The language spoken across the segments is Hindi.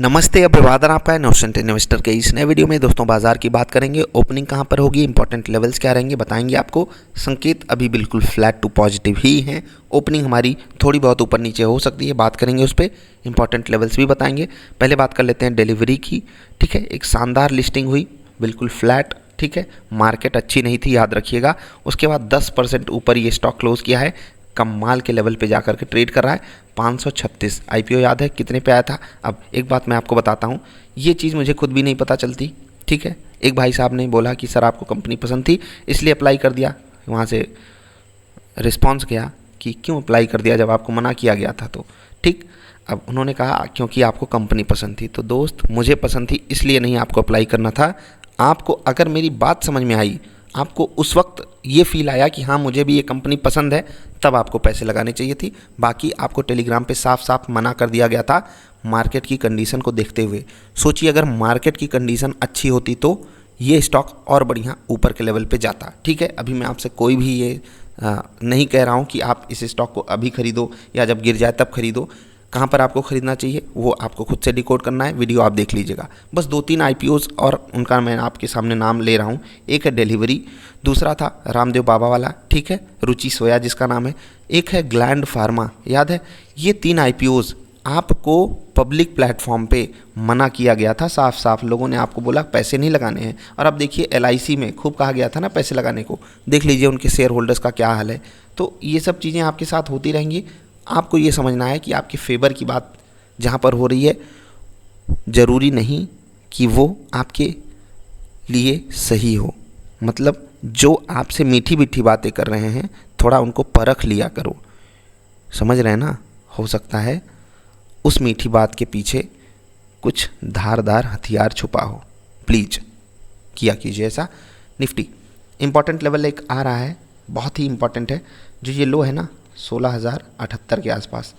नमस्ते, अभिवादन आपका है नौशंत इन्वेस्टर के इस नए वीडियो में। दोस्तों, बाजार की बात करेंगे। ओपनिंग कहां पर होगी, इंपॉर्टेंट लेवल्स क्या रहेंगे बताएंगे आपको। संकेत अभी बिल्कुल फ्लैट टू पॉजिटिव ही हैं। ओपनिंग हमारी थोड़ी बहुत ऊपर नीचे हो सकती है, बात करेंगे उस पर। इंपॉर्टेंट लेवल्स भी बताएंगे। पहले बात कर लेते हैं डिलीवरी की। ठीक है, एक शानदार लिस्टिंग हुई, बिल्कुल फ्लैट। ठीक है, मार्केट अच्छी नहीं थी, याद रखिएगा। उसके बाद 10% ऊपर ये स्टॉक क्लोज किया है। कमाल के लेवल पे जाकर के ट्रेड कर रहा है। 536 आईपीओ याद है कितने पे आया था। अब एक बात मैं आपको बताता हूँ, ये चीज़ मुझे खुद भी नहीं पता चलती। ठीक है, एक भाई साहब ने बोला कि सर आपको कंपनी पसंद थी इसलिए अप्लाई कर दिया। वहाँ से रिस्पॉन्स गया कि क्यों अप्लाई कर दिया जब आपको मना किया गया था। तो ठीक, अब उन्होंने कहा क्योंकि आपको कंपनी पसंद थी। तो दोस्त, मुझे पसंद थी इसलिए नहीं आपको अप्लाई करना था। आपको अगर मेरी बात समझ में आई, आपको उस वक्त ये फील आया कि हाँ मुझे भी ये कंपनी पसंद है, तब आपको पैसे लगाने चाहिए थी। बाकी आपको टेलीग्राम पे साफ साफ मना कर दिया गया था मार्केट की कंडीशन को देखते हुए। सोचिए अगर मार्केट की कंडीशन अच्छी होती तो ये स्टॉक और बढ़िया ऊपर के लेवल पे जाता। ठीक है, अभी मैं आपसे कोई भी ये नहीं कह रहा हूँ कि आप इस स्टॉक को अभी खरीदो या जब गिर जाए तब खरीदो। कहाँ पर आपको खरीदना चाहिए वो आपको खुद से डिकोड करना है, वीडियो आप देख लीजिएगा। बस 2-3 आईपीओज और उनका मैं आपके सामने नाम ले रहा हूँ। एक है डिलीवरी, दूसरा था रामदेव बाबा वाला, ठीक है, रुचि सोया जिसका नाम है, एक है ग्लैंड फार्मा, याद है। ये 3 आईपीओज आपको पब्लिक प्लेटफॉर्म पे मना किया गया था। साफ साफ लोगों ने आपको बोला पैसे नहीं लगाने हैं। और अब देखिए एलआईसी में खूब कहा गया था ना पैसे लगाने को, देख लीजिए उनके शेयर होल्डर्स का क्या हाल है। तो ये सब चीज़ें आपके साथ होती रहेंगी। आपको ये समझना है कि आपके फेवर की बात जहाँ पर हो रही है, ज़रूरी नहीं कि वो आपके लिए सही हो। मतलब जो आपसे मीठी मीठी बातें कर रहे हैं, थोड़ा उनको परख लिया करो। समझ रहे हैं ना, हो सकता है उस मीठी बात के पीछे कुछ धारदार हथियार छुपा हो। प्लीज़ किया कीजिए ऐसा। निफ्टी इम्पॉर्टेंट लेवल एक आ रहा है, बहुत ही इम्पॉर्टेंट है। जो ये लो है ना 16,078 के आसपास,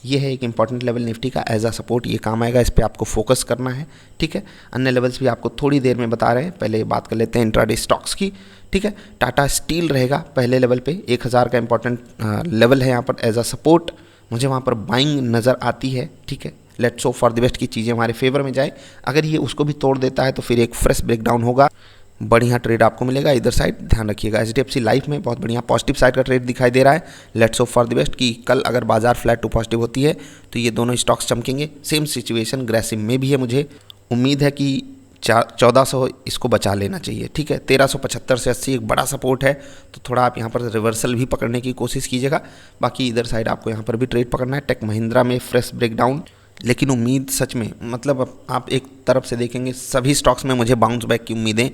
ये है एक इंपॉर्टेंट लेवल निफ्टी का। एज अ सपोर्ट ये काम आएगा, इस पर आपको फोकस करना है। ठीक है, अन्य लेवल्स भी आपको थोड़ी देर में बता रहे हैं। पहले बात कर लेते हैं इंट्राडे स्टॉक्स की। ठीक है, टाटा स्टील रहेगा पहले लेवल पे, 1000 का इंपॉर्टेंट लेवल है यहाँ पर एज अ सपोर्ट। मुझे वहाँ पर बाइंग नज़र आती है। ठीक है, let's hope for the best की चीज़ें हमारे फेवर में जाए। अगर ये उसको भी तोड़ देता है तो फिर एक फ्रेश ब्रेकडाउन होगा, बढ़िया ट्रेड आपको मिलेगा इधर साइड। ध्यान रखिएगा, एचडीएफसी लाइफ में बहुत बढ़िया पॉजिटिव साइड का ट्रेड दिखाई दे रहा है। Let's hope for the best कि कल अगर बाजार फ्लैट टू पॉजिटिव होती है तो ये दोनों स्टॉक्स चमकेंगे। सेम सिचुएशन ग्रेसिम में भी है। मुझे उम्मीद है कि 1400 इसको बचा लेना चाहिए। ठीक है, 1375 से 80 एक बड़ा सपोर्ट है, तो थोड़ा आप यहाँ पर रिवर्सल भी पकड़ने की कोशिश कीजिएगा। बाकी इधर साइड आपको यहाँ पर भी ट्रेड पकड़ना है। टेक महिंद्रा में फ्रेश ब्रेकडाउन, लेकिन उम्मीद सच में, मतलब आप एक तरफ से देखेंगे सभी स्टॉक्स में मुझे बाउंस बैक की उम्मीदें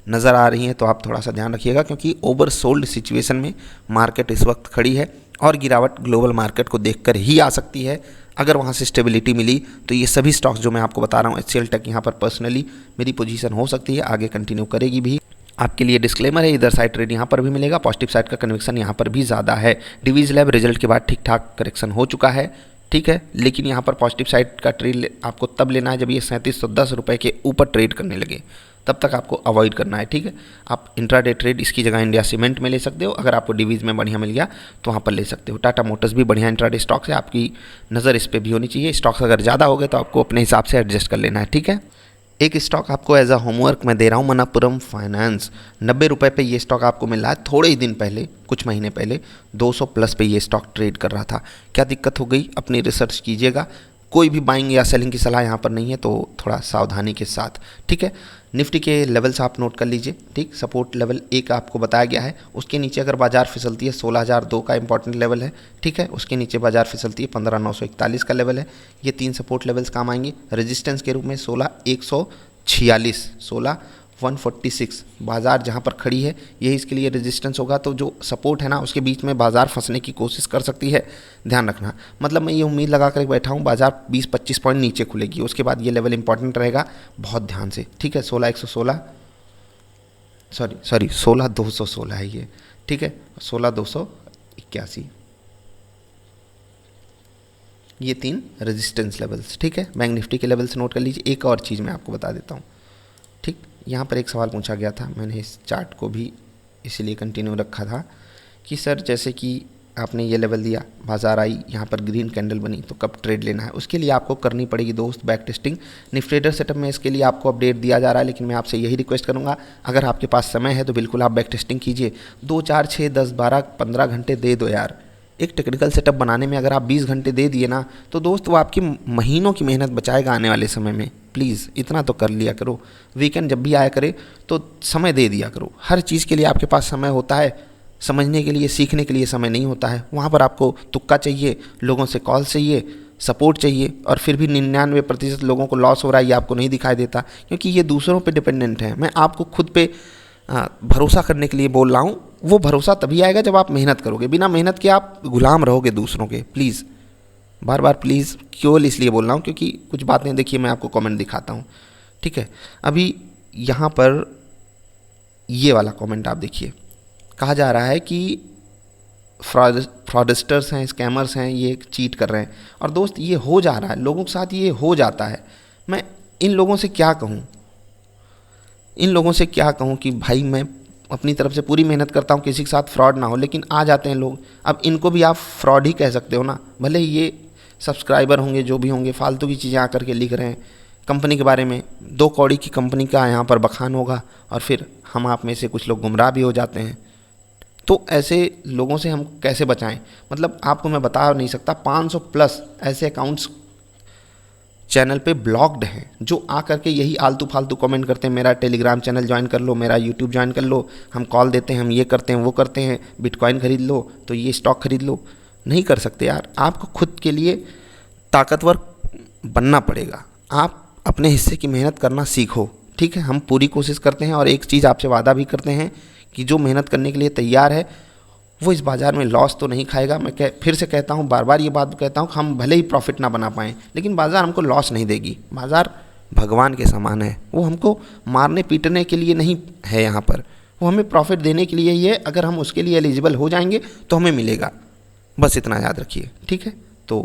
नज़र आ रही हैं। तो आप थोड़ा सा ध्यान रखिएगा क्योंकि ओवर सोल्ड सिचुएशन में मार्केट इस वक्त खड़ी है और गिरावट ग्लोबल मार्केट को देखकर ही आ सकती है। अगर वहाँ से स्टेबिलिटी मिली तो ये सभी स्टॉक्स जो मैं आपको बता रहा हूँ, एचसीएल टेक, यहाँ पर पर्सनली मेरी पोजीशन हो सकती है, आगे कंटिन्यू करेगी भी। आपके लिए डिस्क्लेमर है, इधर साइड ट्रेड यहाँ पर भी मिलेगा, पॉजिटिव साइड का कन्विक्शन यहाँ पर भी ज़्यादा है। डिवीज लैब रिजल्ट के बाद ठीक ठाक करेक्शन हो चुका है। ठीक है, लेकिन यहाँ पर पॉजिटिव साइड का ट्रेड आपको तब लेना है जब ये 3710 रुपये के ऊपर ट्रेड करने लगे, तब तक आपको अवॉइड करना है। ठीक है, आप इंट्राडे ट्रेड इसकी जगह इंडिया सीमेंट में ले सकते हो। अगर आपको डिवीज में बढ़िया मिल गया तो वहाँ पर ले सकते हो। टाटा मोटर्स भी बढ़िया इंट्राडे स्टॉक्स है, आपकी नज़र इस पर भी होनी चाहिए। स्टॉक्स अगर ज़्यादा हो गए तो आपको अपने हिसाब से एडजस्ट कर लेना है। ठीक है, एक स्टॉक आपको एज अ होमवर्क मैं दे रहा हूँ, मनप्पुरम फाइनेंस। 90 रुपये पे ये स्टॉक आपको मिल रहा है। थोड़े ही दिन पहले, कुछ महीने पहले 200 प्लस पे ये स्टॉक ट्रेड कर रहा था। क्या दिक्कत हो गई, अपनी रिसर्च कीजिएगा। कोई भी बाइंग या सेलिंग की सलाह यहाँ पर नहीं है, तो थोड़ा सावधानी के साथ। ठीक है, निफ्टी के लेवल्स आप नोट कर लीजिए। ठीक, सपोर्ट लेवल एक आपको बताया गया है, उसके नीचे अगर बाजार फिसलती है 16,002 का इंपॉर्टेंट लेवल है। ठीक है, उसके नीचे बाजार फिसलती है 15,941 का लेवल है। ये 3 सपोर्ट लेवल्स काम आएंगे। रेजिस्टेंस के रूप में 16,146, 16,146 बाजार जहाँ पर खड़ी है यही इसके लिए रेजिस्टेंस होगा। तो जो सपोर्ट है ना, उसके बीच में बाजार फंसने की कोशिश कर सकती है, ध्यान रखना। मतलब मैं ये उम्मीद लगा कर बैठा हूँ बाजार 20-25 पॉइंट नीचे खुलेगी, उसके बाद ये लेवल इंपॉर्टेंट रहेगा, बहुत ध्यान से। ठीक है, 16,116, सॉरी 16,216 है ये। ठीक है, 16,281, ये 3 रेजिस्टेंस लेवल्स। ठीक है, बैंक निफ्टी के लेवल्स नोट कर लीजिए। एक और चीज़ मैं आपको बता देता हूँ। ठीक, यहाँ पर एक सवाल पूछा गया था, मैंने इस चार्ट को भी इसीलिए कंटिन्यू रखा था कि सर जैसे कि आपने ये लेवल दिया, बाजार आई, यहाँ पर ग्रीन कैंडल बनी, तो कब ट्रेड लेना है उसके लिए आपको करनी पड़ेगी दोस्त back testing. Nifty trader setup में इसके लिए आपको अपडेट दिया जा रहा है, लेकिन मैं आपसे यही रिक्वेस्ट करूँगा, अगर आपके पास समय है तो बिल्कुल आप बैक टेस्टिंग कीजिए। 2, 4, 6, 10, 12, 15 घंटे दे दो यार। एक टेक्निकल सेटअप बनाने में अगर आप 20 घंटे दे दिए ना, तो दोस्त वो आपकी महीनों की मेहनत बचाएगा आने वाले समय में। प्लीज़ इतना तो कर लिया करो। वीकेंड जब भी आया करे तो समय दे दिया करो। हर चीज़ के लिए आपके पास समय होता है, समझने के लिए, सीखने के लिए समय नहीं होता है। वहाँ पर आपको तुक्का चाहिए, लोगों से कॉल चाहिए, सपोर्ट चाहिए, और फिर भी 99% लोगों को लॉस हो रहा है, ये आपको नहीं दिखाई देता, क्योंकि ये दूसरों पे डिपेंडेंट है। मैं आपको खुद पे भरोसा करने के लिए बोल रहा हूँ। वो भरोसा तभी आएगा जब आप मेहनत करोगे। बिना मेहनत के आप गुलाम रहोगे दूसरों के। प्लीज़, बार बार प्लीज़ केवल इसलिए बोल रहा हूँ क्योंकि कुछ बातें देखिए, मैं आपको कमेंट दिखाता हूँ, ठीक है। अभी यहाँ पर ये वाला कमेंट आप देखिए, कहा जा रहा है कि फ्रॉडस्टर्स हैं, स्कैमर्स हैं, ये चीट कर रहे हैं। और दोस्त ये हो जा रहा है, लोगों के साथ ये हो जाता है। मैं इन लोगों से क्या कहूँ, इन लोगों से क्या कहूँ कि भाई मैं अपनी तरफ से पूरी मेहनत करता हूँ किसी के साथ फ्रॉड ना हो, लेकिन आ जाते हैं लोग। अब इनको भी आप फ्रॉड ही कह सकते हो ना, भले ही ये सब्सक्राइबर होंगे, जो भी होंगे, फालतू की चीज़ें आकर के लिख रहे हैं कंपनी के बारे में। 2 कौड़ी की कंपनी का यहाँ पर बखान होगा और फिर हम आप में से कुछ लोग गुमराह भी हो जाते हैं। तो ऐसे लोगों से हम कैसे बचाएं? मतलब आपको मैं बता नहीं सकता, 500 प्लस ऐसे अकाउंट्स चैनल पे ब्लॉक्ड हैं जो आकर के यही आलतू फालतू कमेंट करते हैं, मेरा टेलीग्राम चैनल ज्वाइन कर लो, मेरा यूट्यूब ज्वाइन कर लो, हम कॉल देते हैं, हम ये करते हैं, वो करते हैं, बिटकॉइन खरीद लो, तो ये स्टॉक खरीद लो। नहीं कर सकते यार, आपको खुद के लिए ताकतवर बनना पड़ेगा। आप अपने हिस्से की मेहनत करना सीखो, ठीक है। हम पूरी कोशिश करते हैं और एक चीज़ आपसे वादा भी करते हैं कि जो मेहनत करने के लिए तैयार है वो इस बाज़ार में लॉस तो नहीं खाएगा। मैं फिर से कहता हूँ, बार बार ये बात कहता हूँ, हम भले ही प्रॉफिट ना बना पाएँ, लेकिन बाज़ार हमको लॉस नहीं देगी। बाज़ार भगवान के समान है, वो हमको मारने पीटने के लिए नहीं है यहाँ पर, वो हमें प्रॉफिट देने के लिए ही है। अगर हम उसके लिए एलिजिबल हो जाएंगे तो हमें मिलेगा, बस इतना याद रखिए, ठीक है। तो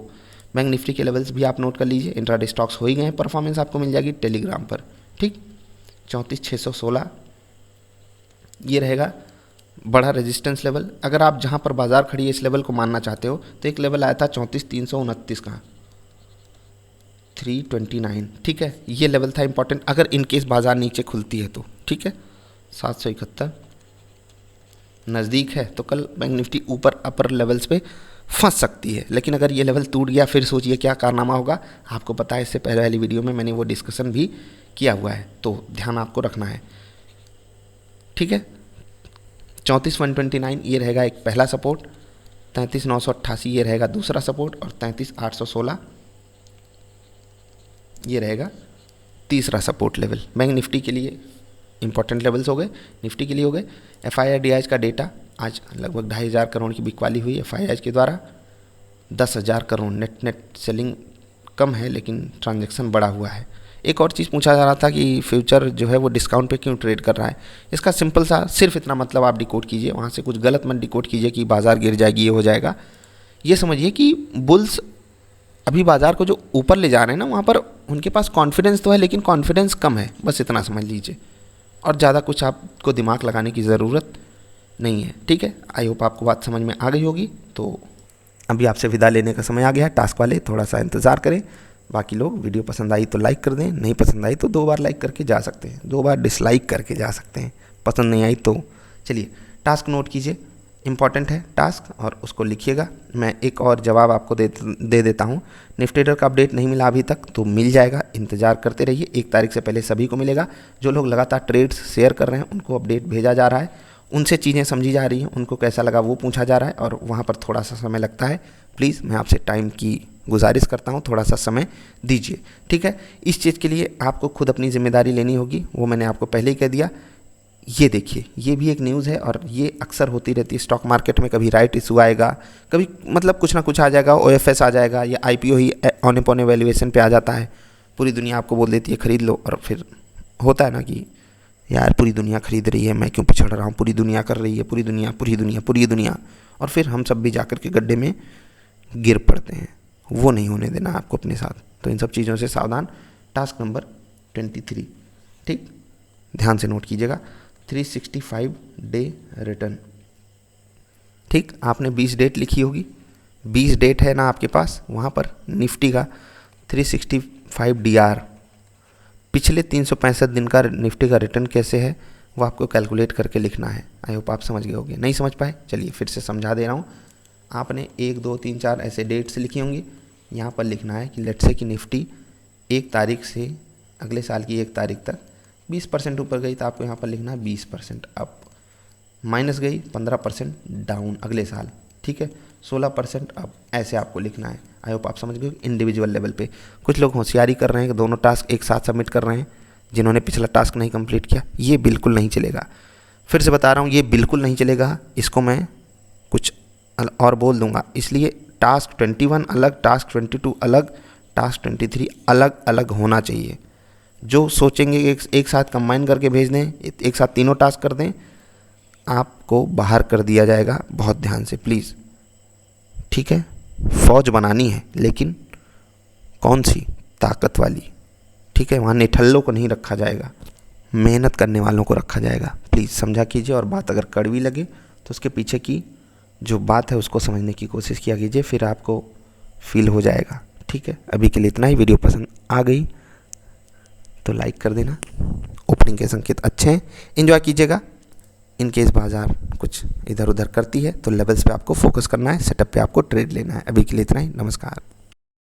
बैंक निफ्टी के लेवल्स भी आप नोट कर लीजिए। इंट्राडे स्टॉक्स हो ही गए हैं, परफॉर्मेंस आपको मिल जाएगी टेलीग्राम पर, ठीक। 34,616 ये रहेगा बड़ा रेजिस्टेंस लेवल। अगर आप जहाँ पर बाजार खड़ी है इस लेवल को मानना चाहते हो तो एक लेवल आया था 34,329 का 329, ठीक है। ये लेवल था इंपॉर्टेंट, अगर इनकेस बाजार नीचे खुलती है तो, ठीक है। 771 नज़दीक है तो कल बैंक निफ्टी ऊपर अपर लेवल्स पे फंस सकती है। लेकिन अगर ये लेवल टूट गया फिर सोचिए क्या कारनामा होगा। आपको पता है, इससे पहले वाली वीडियो में मैंने वो डिस्कशन भी किया हुआ है, तो ध्यान आपको रखना है, ठीक है। 34,129 ये रहेगा एक पहला सपोर्ट, 33,988 ये रहेगा दूसरा सपोर्ट, और 33,816 ये रहेगा तीसरा सपोर्ट लेवल। बैंक निफ्टी के लिए इंपॉर्टेंट लेवल्स हो गए, निफ्टी के लिए हो गए। FII का डेटा आज लगभग 2,500 करोड़ की बिकवाली हुई FII के द्वारा। 10,000 करोड़ नेट सेलिंग कम है, लेकिन ट्रांजैक्शन बड़ा हुआ है। एक और चीज़ पूछा जा रहा था कि फ्यूचर जो है वो डिस्काउंट पे क्यों ट्रेड कर रहा है। इसका सिंपल सा सिर्फ इतना मतलब आप डिकोड कीजिए, वहाँ से कुछ गलत मत डिकोड कीजिए कि बाज़ार गिर जाएगी, ये हो जाएगा। ये समझिए कि बुल्स अभी बाज़ार को जो ऊपर ले जा रहे हैं ना, वहाँ पर उनके पास कॉन्फिडेंस तो है, लेकिन कॉन्फिडेंस कम है, बस इतना समझ लीजिए। और ज़्यादा कुछ आपको दिमाग लगाने की ज़रूरत नहीं है, ठीक है। आई होप आपको बात समझ में आ गई होगी। तो अभी आपसे विदा लेने का समय आ गया है। टास्क वाले थोड़ा सा इंतज़ार करें। बाकी लोग वीडियो पसंद आई तो लाइक कर दें, नहीं पसंद आई तो 2 बार लाइक करके जा सकते हैं, 2 बार डिसलाइक करके जा सकते हैं। पसंद नहीं आई तो चलिए टास्क नोट कीजिए, इंपॉर्टेंट है टास्क, और उसको लिखिएगा। मैं एक और जवाब आपको दे देता हूँ। निफ्टी ट्रेडर का अपडेट नहीं मिला अभी तक तो मिल जाएगा, इंतज़ार करते रहिए। 1 तारीख से पहले सभी को मिलेगा। जो लोग लगातार ट्रेड्स शेयर कर रहे हैं उनको अपडेट भेजा जा रहा है, उनसे चीज़ें समझी जा रही हैं, उनको कैसा लगा वो पूछा जा रहा है, और वहाँ पर थोड़ा सा समय लगता है। प्लीज़ मैं आपसे टाइम की गुजारिश करता हूँ, थोड़ा सा समय दीजिए, ठीक है। इस चीज़ के लिए आपको खुद अपनी जिम्मेदारी लेनी होगी, वो मैंने आपको पहले ही कह दिया। ये देखिए, ये भी एक न्यूज़ है और ये अक्सर होती रहती है स्टॉक मार्केट में। कभी राइट इशू आएगा, कभी मतलब कुछ ना कुछ आ जाएगा, OFS आ जाएगा, या IPO ही ऑन पॉने वैल्यूएशन पे आ जाता है। पूरी दुनिया आपको बोल देती है खरीद लो, और फिर होता है ना कि यार पूरी दुनिया खरीद रही है, मैं क्यों पिछड़ रहा हूँ, पूरी दुनिया कर रही है, पूरी दुनिया पूरी दुनिया पूरी दुनिया, और फिर हम सब भी जाकर के गड्ढे में गिर पड़ते हैं। वो नहीं होने देना आपको अपने साथ, तो इन सब चीज़ों से सावधान। टास्क नंबर 23, ठीक, ध्यान से नोट कीजिएगा। 365 डे रिटर्न, ठीक, आपने 20 डेट लिखी होगी, 20 डेट है ना आपके पास, वहाँ पर निफ्टी का 365 DR पिछले 365 दिन का निफ्टी का रिटर्न कैसे है वो आपको कैलकुलेट करके लिखना है। आई होप आप समझ गए होंगे। नहीं समझ पाए, चलिए फिर से समझा दे रहा हूँ। आपने 1 2 3 4 ऐसे डेट्स लिखी होंगी, यहाँ पर लिखना है कि लेट्स से कि निफ्टी 1 तारीख से अगले साल की 1 तारीख तक 20% ऊपर गई तो आपको यहाँ पर लिखना है 20% अप, माइनस गई 15% डाउन अगले साल, ठीक है, 16% अप, ऐसे आपको लिखना है। आई होप आप समझ गए। इंडिविजुअल लेवल पे कुछ लोग होशियारी कर रहे हैं कि दोनों टास्क एक साथ सबमिट कर रहे हैं, जिन्होंने पिछला टास्क नहीं कंप्लीट किया, ये बिल्कुल नहीं चलेगा। फिर से बता रहा हूँ, ये बिल्कुल नहीं चलेगा। इसको मैं कुछ और बोल दूंगा, इसलिए टास्क 21 अलग, टास्क 22 अलग, टास्क 23 अलग अलग होना चाहिए। जो सोचेंगे एक साथ कंबाइन करके भेज दें, एक साथ तीनों टास्क कर दें, आपको बाहर कर दिया जाएगा। बहुत ध्यान से प्लीज़, ठीक है। फौज बनानी है, लेकिन कौन सी, ताकत वाली, ठीक है। वहाँ निठल्लों को नहीं रखा जाएगा, मेहनत करने वालों को रखा जाएगा। प्लीज़ समझा कीजिए, और बात अगर कड़वी लगे तो उसके पीछे की जो बात है उसको समझने की कोशिश किया कीजिए, फिर आपको फील हो जाएगा, ठीक है। अभी के लिए इतना ही। वीडियो पसंद आ गई तो लाइक कर देना। ओपनिंग के संकेत अच्छे हैं, एंजॉय कीजिएगा। इनकेस बाजार कुछ इधर उधर करती है तो लेवल्स पे आपको फोकस करना है, सेटअप पे आपको ट्रेड लेना है। अभी के लिए इतना ही, नमस्कार।